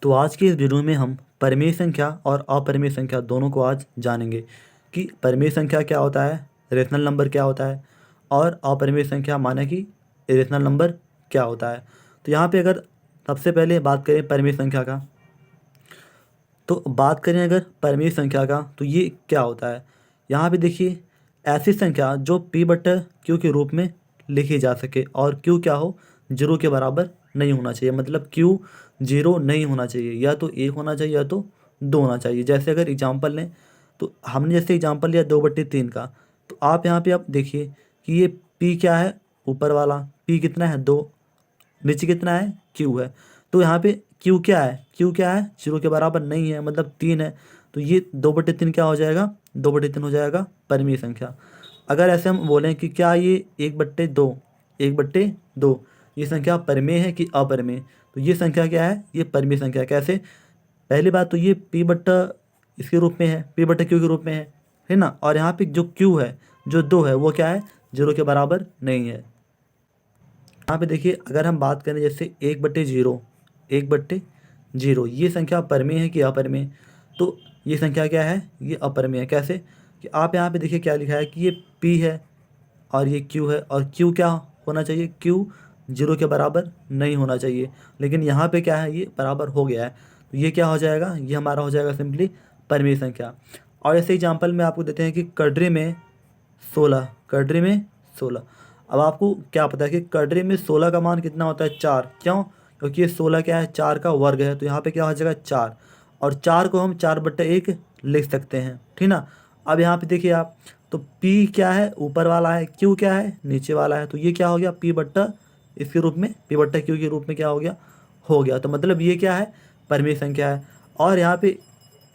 तो आज की इस वीडियो में हम परिमेय संख्या और अपरिमेय संख्या दोनों को आज जानेंगे कि परिमेय संख्या क्या होता है, रेशनल नंबर क्या होता है और अपरिमेय संख्या माने कि इरेशनल नंबर क्या होता है। तो यहाँ पे अगर सबसे पहले बात करें परिमेय संख्या का, तो बात करें अगर परिमेय संख्या का तो ये क्या होता है। यहाँ पे देखिए, ऐसी संख्या जो p/q के रूप में लिखी जा सके और q क्या हो, 0 के बराबर नहीं होना चाहिए। मतलब q 0 नहीं होना चाहिए, या तो 1 होना चाहिए या तो 2 होना चाहिए। जैसे अगर एग्जांपल लें तो हमने जैसे एग्जांपल लिया 2/3 का, तो आप यहाँ पे आप देखिए कि ये p क्या है, ऊपर वाला p कितना है 2, नीचे कितना है q है। तो यहाँ पे q क्या है, q क्या है, 0 के बराबर नहीं है, मतलब 3 है। तो ये 2/3 क्या हो जाएगा, 2/3 हो जाएगा परिमेय संख्या। अगर ऐसे हम बोलें कि क्या ये 1/2, 1/2 ये संख्या परिमेय है कि अपरिमेय, तो ये संख्या क्या है, ये परिमेय संख्या है। कैसे, पहली बात तो ये इसके रूप में है, p/q के रूप में है ना। और यहाँ पे जो q है, जो 2 है, वो क्या है, 0 के बराबर नहीं है। यहाँ पे देखिए, अगर हम बात करें जैसे 1/0, 1/0 ये संख्या परिमेय है कि अपरिमेय, तो ये संख्या क्या है, ये अपरिमेय है। कैसे कि आप यहाँ पे देखिए क्या लिखा है कि ये p है और ये q है, और q क्या होना चाहिए, q 0 के बराबर नहीं होना चाहिए, लेकिन यहाँ पे क्या है, ये बराबर हो गया है। तो ये क्या हो जाएगा, ये हमारा हो जाएगा सिंपली परिमेय संख्या। और ऐसे एग्जाम्पल में आपको देते हैं कि कड्री में 16, कड्री में 16। अब आपको क्या पता है कि कड्री में 16 का मान कितना होता है, 4। क्यों, क्योंकि ये 16 क्या है, 4 का वर्ग है। तो यहाँ पे क्या हो जाएगा 4, और 4 को हम 4/1 लिख सकते हैं, ठीक ना। अब यहाँ पे देखिए आप, तो p क्या है, ऊपर वाला है, q क्या है, नीचे वाला है। तो ये क्या हो गया, p/ इसके रूप में, p/q के रूप में क्या हो गया। तो मतलब ये क्या है, परिमेय संख्या है। और यहाँ पे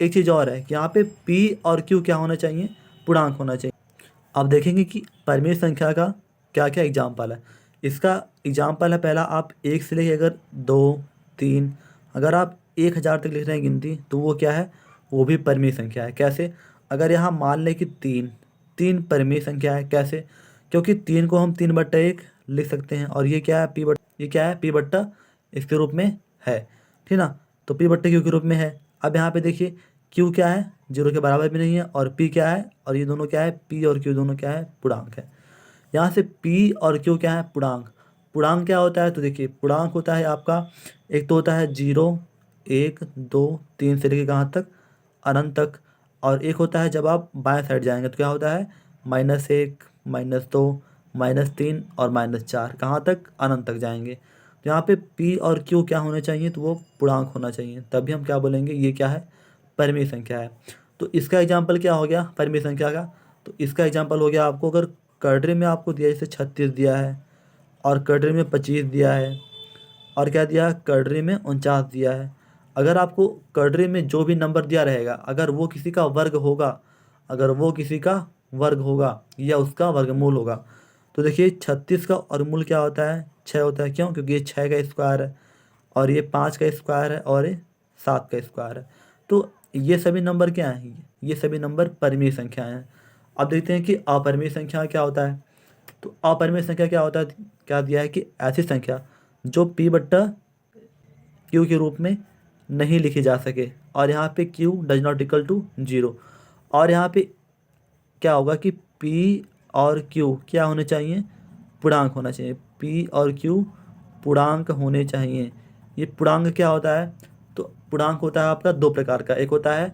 एक चीज़ और है कि यहाँ पे p और q क्या होना चाहिए, पूर्णांक होना चाहिए। अब देखेंगे कि परिमेय संख्या का क्या क्या एग्जाम्पल है। इसका एग्जाम्पल है, पहला आप 1 से लेके अगर 2, 3, अगर आप 1000 तक लिख रहे हैं गिनती, तो वो क्या है, वो भी परिमेय संख्या है। कैसे, अगर यहाँ मान लें कि 3, 3 परिमेय संख्या है। कैसे, क्योंकि 3 को हम 3/1 लिख सकते हैं, और ये क्या है, ये क्या है, p/ इसके रूप में है, ठीक ना। तो p/q के रूप में है। अब यहाँ पे देखिए, q क्या है, 0 के बराबर भी नहीं है, और p क्या है, और ये दोनों क्या है, p और q दोनों क्या है, पूर्णांक है। यहाँ से p और q क्या है, पूर्णांक। पूर्णांक क्या होता है, तो देखिए पूर्णांक होता है आपका, एक तो होता है 0, 1, 2, 3 से लेके कहाँ तक, अनंत तक। और एक होता है जब आप बाएं साइड जाएंगे तो क्या होता है, -1, -2, -3 और -4, कहाँ तक, अनंत तक जाएंगे। तो यहाँ पे p और q क्या होने चाहिए, तो वो पूर्णांक होना चाहिए, तभी हम क्या बोलेंगे, ये क्या है, परिमेय संख्या है। तो इसका एग्जाम्पल क्या हो गया परिमेय संख्या का, तो इसका एग्जाम्पल हो गया आपको, अगर कड्री में आपको दिया, जैसे 36 दिया है, और कड्री में 25 दिया है, और क्या दिया है, कड्री में 49 दिया है। अगर आपको कड्री में जो भी नंबर दिया रहेगा, अगर वो किसी का वर्ग होगा, अगर वो किसी का वर्ग होगा या उसका वर्गमूल होगा, तो देखिए 36 का वर्गमूल क्या होता है, 6 होता है। क्यों, क्योंकि ये 6 का स्क्वायर है, और ये 5 का स्क्वायर है, और ये 7 का स्क्वायर है। तो ये सभी नंबर क्या हैं, ये सभी नंबर परिमेय संख्याएं हैं। अब देखते हैं कि अपरिमेय संख्या क्या होता है। तो अपरिमेय संख्या क्या होता है, क्या दिया है कि ऐसी संख्या जो p/q के रूप में नहीं लिखी जा सके, और यहाँ पे q does not equal to 0। और यहाँ पे क्या होगा कि p और q क्या होने चाहिए, पूर्णांक होना चाहिए। p और q पूर्णांक होने चाहिए। ये पूर्णांक क्या होता है, तो पूर्णांक होता है आपका दो प्रकार का, एक होता है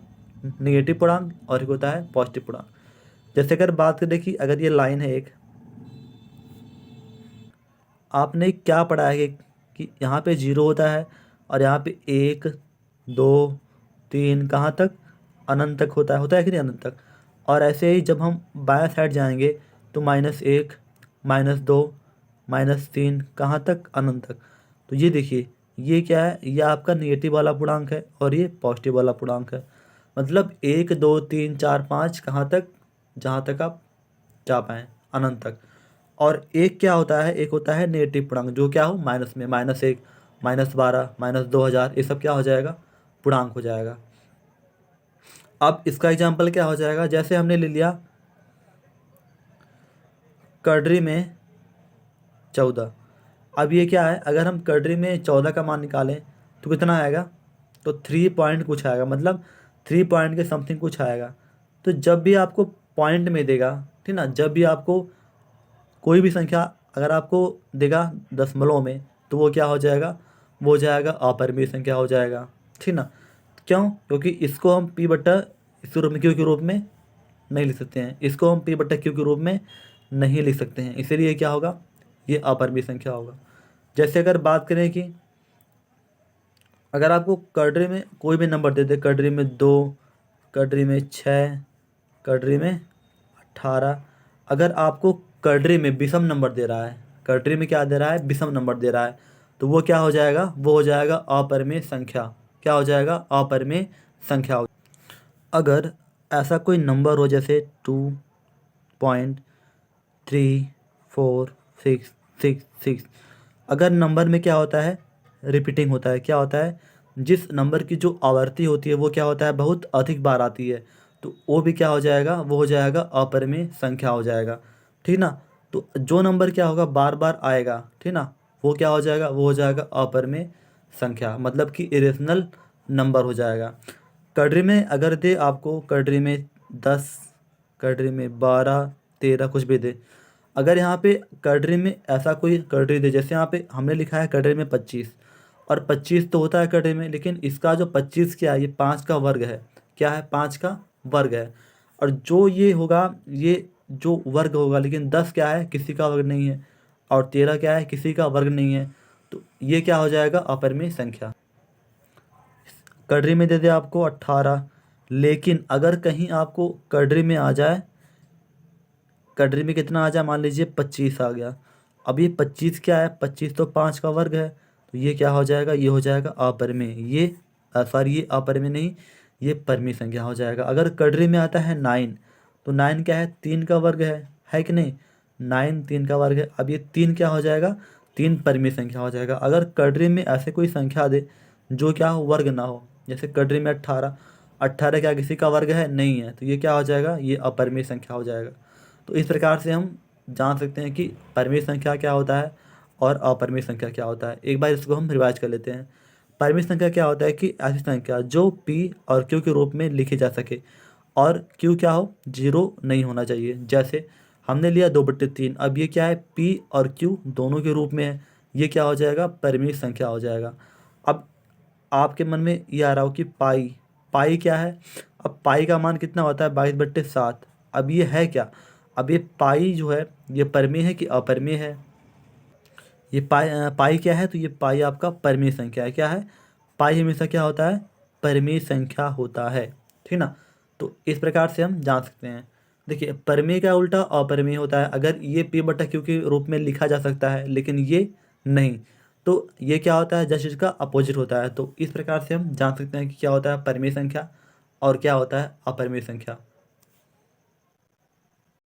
नेगेटिव पूर्णांक और एक होता है पॉजिटिव पूर्णांक। जैसे अगर बात करें कि अगर ये लाइन है एक, आपने क्या पढ़ा है कि यहाँ पे 0 होता है, और यहाँ पे 1, 2, 3 कहाँ तक, अनंत तक होता है कि नहीं, अनंत तक। और ऐसे ही जब हम बाएं साइड जाएंगे तो -1, -2, -3 कहाँ तक, अनंत तक। तो ये देखिए, ये क्या है, ये आपका नेगेटिव वाला पूर्णांक है, और ये पॉजिटिव वाला पूर्णांक है। मतलब 1, 2, 3, 4, 5 कहाँ तक, जहाँ तक आप जा पाएँ, अनंत तक। और एक क्या होता है, एक होता है नेगेटिव पूर्णांक, जो क्या हो, माइनस में, -1, -12, -2000, ये सब क्या हो जाएगा, पूर्णांक हो जाएगा। अब इसका एग्जाम्पल क्या हो जाएगा, जैसे हमने ले लिया कड्री में 14। अब ये क्या है, अगर हम कड्री में 14 का मान निकालें तो कितना आएगा, तो 3 पॉइंट कुछ आएगा, मतलब 3 पॉइंट के समथिंग कुछ आएगा। तो जब भी आपको पॉइंट में देगा, ठीक ना, जब भी आपको कोई भी संख्या अगर आपको देगा दशमलव में, तो वो क्या हो जाएगा, वो हो जाएगा अपरिमेय संख्या हो जाएगा, ठीक ना। क्यों? क्योंकि इसको हम पी बट्टा इस रूप में क्यू के रूप में नहीं लिख सकते हैं, इसको हम पी बट्टा क्यू के रूप में नहीं लिख सकते हैं, इसीलिए क्या होगा, ये अपरिमेय संख्या होगा। जैसे अगर बात करें कि अगर आपको कटरी में कोई भी नंबर दे दे, कटरी में 2, कटरी में 6, कटरी में 18, अगर आपको कटरी में विषम नंबर दे रहा है, कटरी में क्या दे रहा है, विषम नंबर दे रहा है, तो वो क्या हो जाएगा, वो हो जाएगा अपरिमेय संख्या। क्या हो जाएगा, अपरिमेय संख्या हो। अगर ऐसा कोई नंबर हो जैसे 2.34666, अगर नंबर में क्या होता है, रिपीटिंग होता है, क्या होता है, जिस नंबर की जो आवृत्ति होती है वो क्या होता है, बहुत अधिक बार आती है, तो वो भी क्या हो जाएगा, वो हो जाएगा अपरिमेय संख्या हो जाएगा, ठीक ना। तो जो नंबर क्या होगा, बार बार आएगा, ठीक ना, वो क्या हो जाएगा, वो हो जाएगा अपरिमेय संख्या, मतलब कि इरेशनल नंबर हो जाएगा। कटरी में अगर दे आपको, कटरी में 10, कटरी में 12, 13 कुछ भी दे, अगर यहाँ पे कटरी में ऐसा कोई कटरी दे, जैसे यहाँ पे हमने लिखा है कटरी में 25, और 25 तो होता है कटरी में, लेकिन इसका जो 25 क्या है, ये 5 का वर्ग है, क्या है, 5 का वर्ग है। और जो ये होगा, ये जो वर्ग होगा, लेकिन 10 क्या है, किसी का वर्ग नहीं है, और 13 क्या है, किसी का वर्ग नहीं है, तो ये क्या हो जाएगा, अपरिमेय संख्या। कटरी में दे दे आपको 18, लेकिन अगर कहीं आपको कटरी में आ जाए, कटरी में कितना आ जाए, मान लीजिए 25 आ गया, अब ये 25 क्या है, 25 तो 5 का वर्ग है, तो ये क्या हो जाएगा, ये हो जाएगा अपरिमेय, ये सॉरी ये अपरिमेय नहीं, ये परिमेय संख्या हो जाएगा। अगर कटरी में आता है 9, तो 9 क्या है, 3 का वर्ग है कि नहीं, 9 3 का वर्ग है, अब ये 3 क्या हो जाएगा, 3 परिमेय संख्या हो जाएगा। अगर कटरी में ऐसे कोई संख्या दे जो क्या हो, वर्ग ना हो, जैसे कटरी में 18, 18 क्या किसी का वर्ग है, नहीं है, तो ये क्या हो जाएगा, ये अपरिमेय संख्या हो जाएगा। तो इस प्रकार से हम जान सकते हैं कि परिमेय संख्या क्या होता है और अपरिमेय संख्या क्या होता है। एक बार इसको हम रिवाइज कर लेते हैं। परिमेय संख्या क्या होता है कि ऐसी संख्या जो पी और क्यू के रूप में लिखी जा सके, और क्यू क्या हो, 0 नहीं होना चाहिए। जैसे हमने लिया 2/3, अब ये क्या है, पी और क्यू दोनों के रूप में है, ये क्या हो जाएगा, परिमेय संख्या हो जाएगा। अब आपके मन में ये आ रहा हो कि पाई, पाई क्या है, अब पाई का मान कितना होता है, 22/7। अब ये है क्या, अब ये पाई जो है, ये परिमेय है कि अपरिमेय है, ये पाई क्या है, तो ये पाई आपका परिमेय संख्या है। क्या है, पाई हमेशा क्या होता है, परिमेय संख्या होता है, ठीक ना। तो इस प्रकार से हम जान सकते हैं। देखिए परिमेय का उल्टा अपरिमेय होता है। अगर ये पी बटा क्यू के रूप में लिखा जा सकता है, लेकिन ये नहीं, तो ये क्या होता है, जस्ट इसका अपोजिट होता है। तो इस प्रकार से हम जान सकते हैं कि क्या होता है परिमेय संख्या और क्या होता है अपरिमेय संख्या।